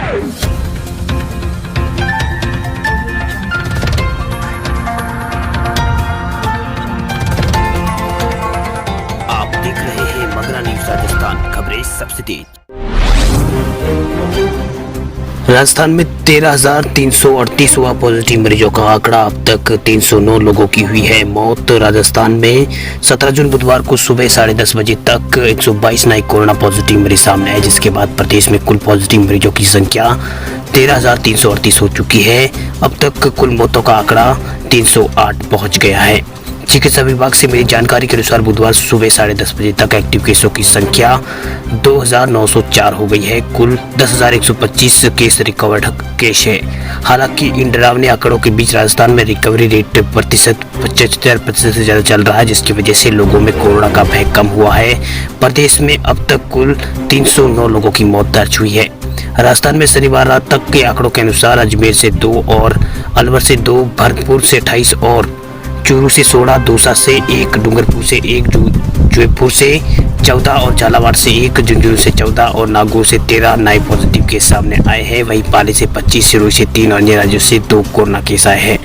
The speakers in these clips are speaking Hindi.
आप देख रहे हैं मगरा न्यूज राजस्थान, खबरें सबसे तेज। राजस्थान में 13,338 हुआ पॉजिटिव मरीजों का आंकड़ा। अब तक 309 लोगों की हुई है मौत। राजस्थान में 17 जून बुधवार को सुबह 10:30 बजे तक 122 नए कोरोना पॉजिटिव मरीज सामने आए, जिसके बाद प्रदेश में कुल पॉजिटिव मरीजों की संख्या 13,338 हो चुकी है। अब तक कुल मौतों का आंकड़ा 308 पहुंच गया है। चिकित्सा विभाग से मिली जानकारी के अनुसार बुधवार सुबह 10:30 बजे तक एक्टिव केसों की संख्या 2,904 हो गई है। कुल 10,125 केस रिकवर्ड केस है। हालांकि इन डरावने आंकड़ों के बीच राजस्थान में रिकवरी रेट 75% से ज्यादा चल रहा है, जिसकी वजह से लोगों में कोरोना का भय कम हुआ है। प्रदेश में अब तक कुल 309 लोगों की मौत दर्ज हुई है। राजस्थान में शनिवार रात तक के आंकड़ों के अनुसार अजमेर से 2 और अलवर से 2, भरतपुर से 28 और चूरू से 16, दौसा से 1, डूंगरपुर से 1, जयपुर से 14 और झालावाड़ से 1, झुंझुनू से 14 और नागौर से 13 नए पॉजिटिव केस सामने आए हैं। वहीं पाली से 25, सिरोही से 3 और अन्य राज्यों से 2 कोरोना केस आए हैं।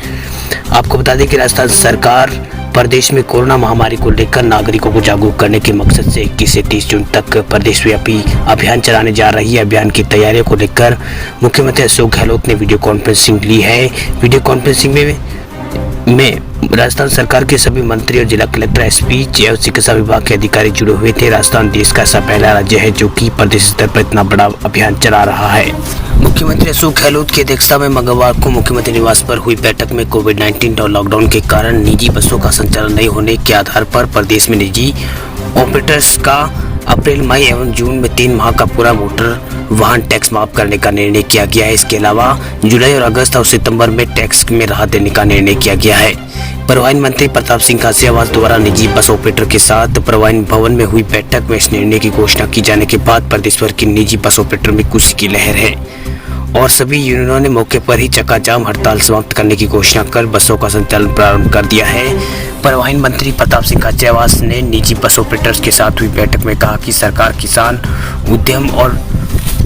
आपको बता दें कि राजस्थान सरकार प्रदेश में कोरोना महामारी को लेकर नागरिकों को जागरूक करने के मकसद से 21 से 30 जून तक प्रदेश व्यापी अभियान चलाने जा रही है। अभियान की तैयारियों को लेकर मुख्यमंत्री अशोक गहलोत ने वीडियो कॉन्फ्रेंसिंग ली है। वीडियो कॉन्फ्रेंसिंग में राजस्थान सरकार के सभी मंत्री और जिला कलेक्टर, एसपी और चिकित्सा विभाग के अधिकारी जुड़े हुए थे। राजस्थान देश का ऐसा पहला राज्य है जो कि प्रदेश स्तर पर इतना बड़ा अभियान चला रहा है। मुख्यमंत्री अशोक गहलोत की अध्यक्षता में मंगलवार को मुख्यमंत्री निवास पर हुई बैठक में कोविड-19 और लॉकडाउन के कारण निजी बसों का संचालन नहीं होने के आधार पर प्रदेश में निजी ऑपरेटर्स का अप्रैल, मई एवं जून में 3 माह का पूरा मोटर वाहन टैक्स माफ करने का निर्णय किया गया है। इसके अलावा जुलाई और अगस्त और सितंबर में टैक्स में राहत देने का निर्णय किया गया है। परिवहन मंत्री प्रताप सिंह खाचरियावास द्वारा निजी बस ऑपरेटर के साथ परिवहन भवन में हुई बैठक में इस निर्णय की घोषणा की जाने के बाद प्रदेश भर की निजी बस ऑपरेटर में खुशी की लहर है और सभी यूनियनों ने मौके पर ही चक्काजाम हड़ताल समाप्त करने की घोषणा कर बसों का संचालन प्रारंभ कर दिया है। परिवहन मंत्री प्रताप सिंह खाचरियावास ने निजी बस ऑपरेटर्स के साथ हुई बैठक में कहा कि सरकार किसान, उद्यम और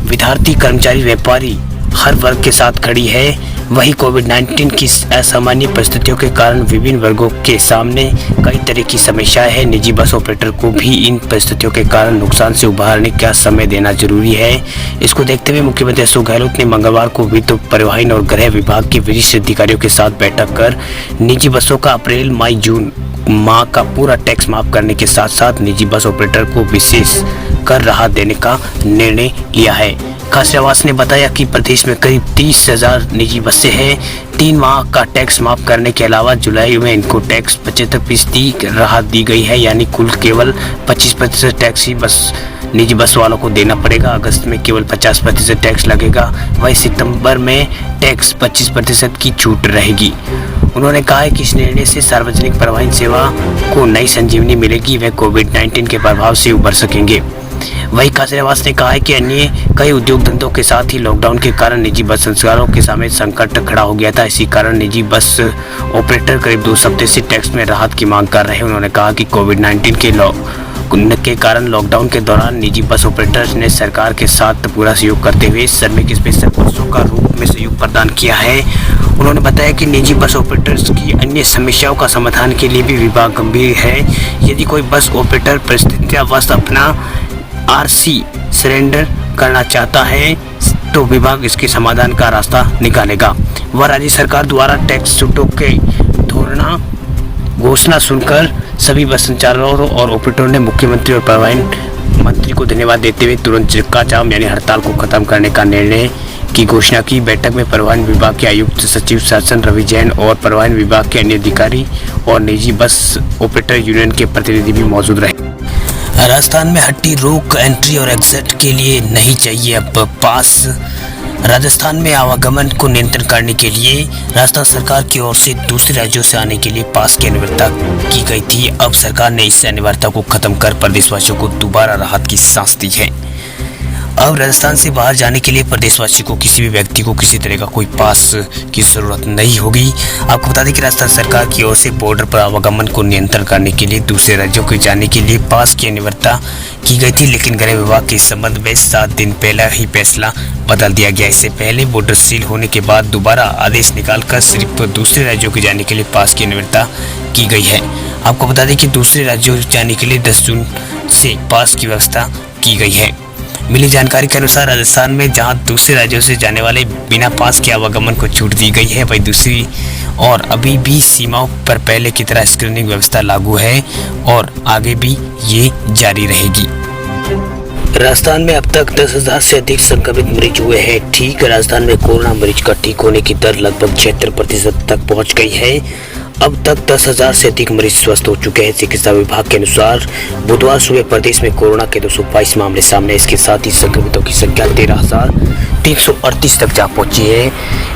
विद्यार्थी, कर्मचारी, व्यापारी हर वर्ग के साथ खड़ी है। वही कोविड-19 की असामान्य परिस्थितियों के कारण विभिन्न वर्गों के सामने कई तरह की समस्याएं हैं। निजी बस ऑपरेटर को भी इन परिस्थितियों के कारण नुकसान से उबारने का समय देना जरूरी है। इसको देखते हुए मुख्यमंत्री अशोक गहलोत ने मंगलवार को वित्त, परिवहन और गृह विभाग के वरिष्ठ अधिकारियों के साथ बैठक कर निजी बसों का अप्रैल, मई, जून माह का पूरा टैक्स माफ करने के साथ साथ निजी बस ऑपरेटर को विशेष कर राहत देने का निर्णय लिया है। खाचरियावास ने बताया कि प्रदेश में करीब 30,000 निजी बसें हैं। 3 माह का टैक्स माफ करने के अलावा जुलाई में इनको टैक्स 75% राहत दी गई है, यानी कुल केवल 25% टैक्स ही निजी बस वालों को देना पड़ेगा। अगस्त में केवल 50% टैक्स लगेगा। वहीं सितंबर में टैक्स 25% की छूट रहेगी। उन्होंने कहा है कि इस निर्णय से सार्वजनिक परिवहन सेवा को नई संजीवनी मिलेगी। वे कोविड-19 के प्रभाव से उबर सकेंगे। वहीं खाचरियावास ने कहा है कि अन्य कई उद्योग धंधों के साथ ही लॉकडाउन के कारण निजी बस संचालकों के सामने संकट खड़ा हो गया था। इसी कारण निजी बस ऑपरेटर करीब 2 हफ्ते से टैक्स में राहत की मांग कर रहे हैं। उन्होंने कहा कि कोविड-19 के कारण लॉकडाउन के दौरान निजी बस ऑपरेटर्स ने सरकार के साथ पूरा सहयोग करते हुए श्रमिक स्पेशल बसों का रूप में सहयोग प्रदान किया है। उन्होंने बताया कि निजी बस ऑपरेटर्स की अन्य समस्याओं का समाधान के लिए भी विभाग गंभीर है। यदि कोई बस ऑपरेटर परिस्थितियावश अपना आरसी सरेंडर करना चाहता है तो विभाग इसके समाधान का रास्ता निकालेगा। वह राज्य सरकार द्वारा टैक्स छूटों के घोषणा सुनकर सभी बस संचालकों और ऑपरेटरों ने मुख्यमंत्री और परिवहन मंत्री को धन्यवाद देते हुए तुरंत चक्काजाम यानी हड़ताल को खत्म करने का निर्णय की घोषणा की। बैठक में परिवहन विभाग के आयुक्त सचिव शासन रवि जैन और परिवहन विभाग के अन्य अधिकारी और निजी बस ऑपरेटर यूनियन के प्रतिनिधि भी मौजूद रहे। राजस्थान में हट्टी रोक एंट्री और एग्जिट के लिए नहीं चाहिए अब पास। राजस्थान में आवागमन को नियंत्रण करने के लिए राजस्थान सरकार की ओर से दूसरे राज्यों से आने के लिए पास की अनिवार्यता की गई थी। अब सरकार ने इस अनिवार्यता को खत्म कर प्रदेशवासियों को दोबारा राहत की सांस दी है। अब राजस्थान से बाहर जाने के लिए प्रदेशवासी को किसी भी व्यक्ति को किसी तरह का कोई पास की जरूरत नहीं होगी। आपको बता दें कि राजस्थान सरकार की ओर से बॉर्डर पर आवागमन को नियंत्रण करने के लिए दूसरे राज्यों के जाने के लिए पास की अनिवार्यता की गई थी, लेकिन गृह विभाग के इस संबंध में 7 दिन पहले ही फैसला बदल दिया गया। इससे पहले बॉर्डर सील होने के बाद दोबारा आदेश निकालकर सिर्फ दूसरे राज्यों के जाने के लिए पास की अनिवार्यता की गई है। आपको बता दें कि दूसरे राज्यों जाने के लिए 10 जून से पास की व्यवस्था की गई है। मिली जानकारी के अनुसार राजस्थान में जहां दूसरे राज्यों से जाने वाले बिना पास के आवागमन को छूट दी गई है, वहीं दूसरी और अभी भी सीमाओं पर पहले की तरह स्क्रीनिंग व्यवस्था लागू है और आगे भी ये जारी रहेगी। राजस्थान में अब तक 10,000 से अधिक संक्रमित मरीज हुए हैं ठीक। राजस्थान में कोरोना मरीज का ठीक होने की दर लगभग 76% तक पहुंच गई है। अब तक 10,000 से अधिक मरीज स्वस्थ हो चुके हैं। चिकित्सा विभाग के अनुसार बुधवार सुबह प्रदेश में कोरोना के 222 मामले सामने। इसके साथ ही संक्रमितों की संख्या 13,338 तक जा पहुंची है।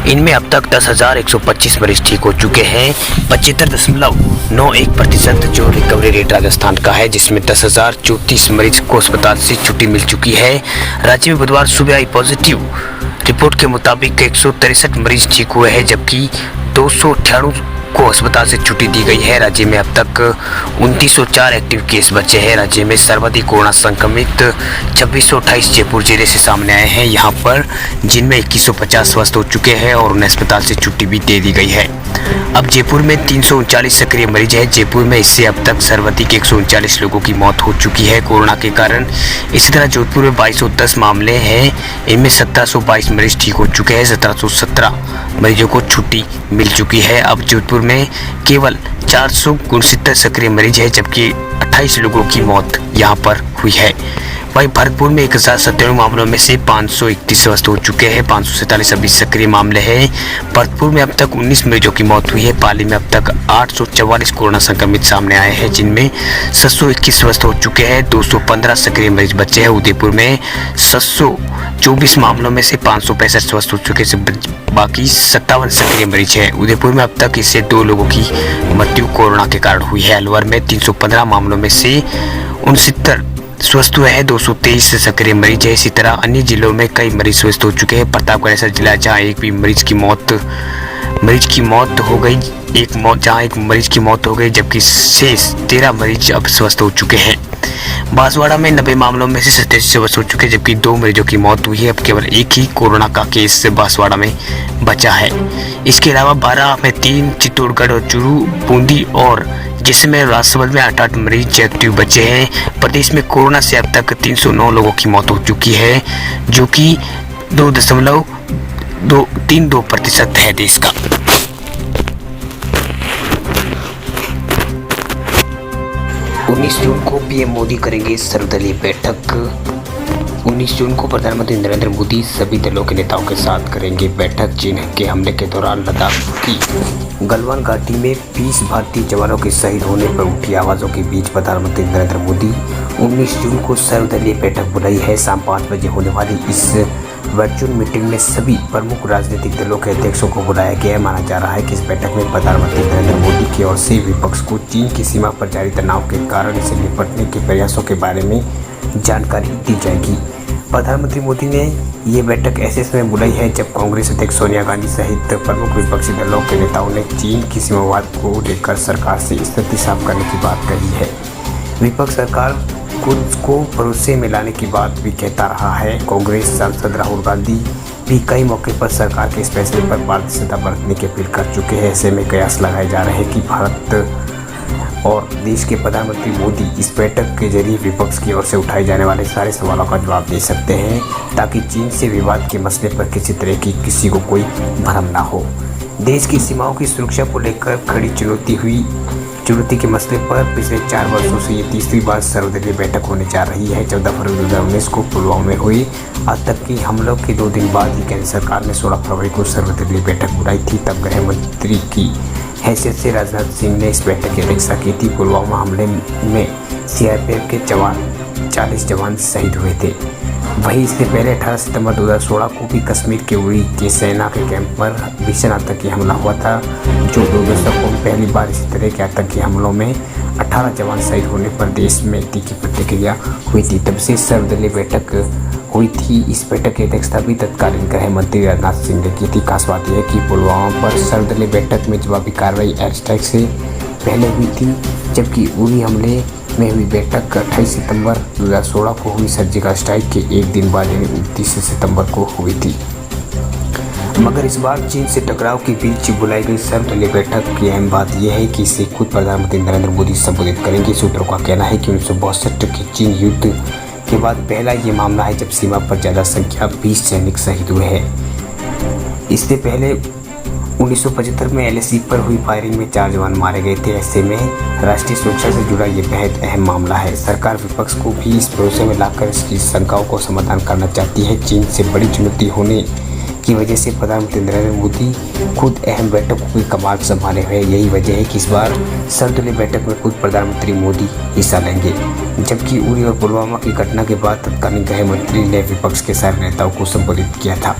इनमें अब तक 10,125 मरीज ठीक हो चुके हैं। 75.91% जो रिकवरी रेट राजस्थान का है, जिसमें 10,034 मरीज को अस्पताल से छुट्टी मिल चुकी है। राज्य में बुधवार सुबह आई पॉजिटिव रिपोर्ट के मुताबिक 163 मरीज ठीक हुए हैं, जबकि 298 को अस्पताल से छुट्टी दी गई है। राज्य में अब तक 2904 एक्टिव केस बचे हैं। राज्य में सर्वाधिक कोरोना संक्रमित 2628 जयपुर जिले से सामने आए हैं, यहाँ पर जिनमें 2150 स्वस्थ हो चुके हैं और उन्हें अस्पताल से छुट्टी भी दे दी गई है। अब जयपुर में 339 सक्रिय मरीज हैं। जयपुर में इससे अब तक सर्वाधिक 139 लोगों की मौत हो चुकी है कोरोना के कारण। इसी तरह जोधपुर में 2210 मामले हैं, इनमें 1722 मरीज ठीक हो चुके हैं। 1717 मरीजों को छुट्टी मिल चुकी है। अब जोधपुर में केवल 469 सक्रिय मरीज है, जबकि 28 लोगों की मौत यहां पर हुई है। वहीं भरतपुर में 1097 मामलों में से 531 स्वस्थ हो चुके हैं। 547 अभी सक्रिय मामले हैं। भरतपुर में अब तक 19 मरीजों की मौत हुई है। पाली में अब तक 844 कोरोना संक्रमित सामने आए हैं, जिनमें 721 स्वस्थ हो चुके हैं। 215 सक्रिय मरीज बचे हैं। उदयपुर में 724 मामलों में से 565 स्वस्थ हो चुके हैं, बाकी 57 सक्रिय मरीज हैं। उदयपुर में अब तक इससे 2 लोगों की मृत्यु कोरोना के कारण हुई है। अलवर में 315 मामलों में से 69 स्वस्थ हुए हैं। 223 सक्रिय मरीज है। इसी तरह अन्य जिलों में कई मरीज स्वस्थ हो चुके हैं। प्रतापगढ़ ऐसा जिला जहां एक मरीज की मौत हो गई, जहां एक मरीज की मौत हो गई, जबकि शेष 13 मरीज अब स्वस्थ हो चुके हैं। बांसवाड़ा में 90 मामलों में से 87 स्वस्थ हो चुके हैं, जबकि 2 मरीजों की मौत हुई है। अब केवल एक ही कोरोना का केस बांसवाड़ा में बचा है। इसके अलावा 12 में 3, चित्तौड़गढ़ और चूरू, बूंदी और जिसमें राजसमंद में 8 मरीज एक्टिव बचे हैं। प्रदेश में कोरोना से अब तक 309 लोगों की मौत हो चुकी है, जो कि 2.32% है देश का। 19 जून को पीएम मोदी करेंगे सर्वदलीय बैठक। 19 जून को प्रधानमंत्री नरेंद्र मोदी सभी दलों के नेताओं के साथ करेंगे बैठक। चीन के हमले के दौरान लद्दाख की गलवान घाटी में 20 भारतीय जवानों के शहीद होने पर उठी आवाजों के बीच प्रधानमंत्री नरेंद्र मोदी 19 जून को सर्वदलीय बैठक बुलाई है। शाम 5 बजे होने वाली इस वर्चुअल मीटिंग में सभी प्रमुख राजनीतिक दलों के अध्यक्षों को बुलाया गया है। माना जा रहा है कि इस बैठक में प्रधानमंत्री नरेंद्र मोदी की ओर से विपक्ष को चीन की सीमा पर जारी तनाव के कारण से निपटने के प्रयासों के बारे में जानकारी दी जाएगी। प्रधानमंत्री मोदी ने ये बैठक ऐसे समय बुलाई है जब कांग्रेस अध्यक्ष सोनिया गांधी सहित प्रमुख विपक्षी दलों के नेताओं ने चीन की सीमावाद को लेकर सरकार से स्थिति साफ करने की बात कही है। विपक्ष सरकार को भरोसे में लाने की बात भी कहता रहा है। कांग्रेस सांसद राहुल गांधी भी कई मौके पर सरकार के इस फैसले पर पारदर्शिता बरतने की अपील कर चुके हैं। ऐसे में कयास लगाए जा रहे हैं कि भारत और देश के प्रधानमंत्री मोदी इस बैठक के जरिए विपक्ष की ओर से उठाए जाने वाले सारे सवालों का जवाब दे सकते हैं, ताकि चीन से विवाद के मसले पर किसी तरह की किसी को कोई भ्रम ना हो। देश की सीमाओं की सुरक्षा को लेकर खड़ी चुनौती के मसले पर पिछले 4 वर्षों से ये तीसरी बार सर्वदलीय बैठक होने जा रही है। 14 फरवरी 2019 को पुलवामा में हुई आतंकी हमलों के 2 दिन बाद ही केंद्र सरकार ने 16 फरवरी को सर्वदलीय बैठक बुलाई थी। तब गृह मंत्री की हैसियत से राजनाथ सिंह ने इस बैठक की अध्यक्षता की थी। पुलवामा हमले में सीआरपीएफ के 40 जवान शहीद हुए थे। वहीं इससे पहले 18 सितंबर 2016 को भी कश्मीर के उरी के सेना के कैंप पर भीषण आतंकी हमला हुआ था, जो 2 दशकों में पहली बार इसी तरह के आतंकी हमलों में 18 जवान शहीद होने पर देश में तीखी प्रतिक्रिया हुई थी। तब से सर्वदलीय बैठक हुई थी। इस बैठक की अध्यक्षता भी तत्कालीन गृह मंत्री राजनाथ सिंह ने की थी। खास बात यह है कि पुलवामा पर सर्वदलीय बैठक में जवाबी कार्रवाई एयर स्ट्राइक से पहले हुई थी, जबकि उरी हमले में हुई बैठक 28 सितंबर 2016 को हुई सर्जिकल स्ट्राइक के एक दिन बाद 29 सितंबर को हुई थी। मगर इस बार चीन से टकराव के बीच बुलाई गई सर्वदलीय बैठक की अहम बात यह है कि इसे खुद प्रधानमंत्री नरेंद्र मोदी संबोधित करेंगे। सूत्रों का कहना है कि 1962 के चीन युद्ध के बाद पहला ये मामला है जब सीमा पर ज़्यादा संख्या 20 सैनिक शहीद हुए हैं। इससे पहले 1975 में LAC पर हुई फायरिंग में 4 जवान मारे गए थे। ऐसे में राष्ट्रीय सुरक्षा से जुड़ा ये बेहद अहम मामला है। सरकार विपक्ष को भी इस भरोसे में लाकर इसकी शंकाओं को समाधान करना चाहती है। चीन से बड़ी चुनौती होने की वजह से प्रधानमंत्री नरेंद्र मोदी खुद अहम बैठकों की कमान संभाले हुए। यही वजह है कि इस बार सर्वदलीय बैठक में खुद प्रधानमंत्री मोदी हिस्सा लेंगे। जबकि उरी और पुलवामा की घटना के बाद तत्कालीन गृह मंत्री ने विपक्ष के सारे नेताओं को संबोधित किया था।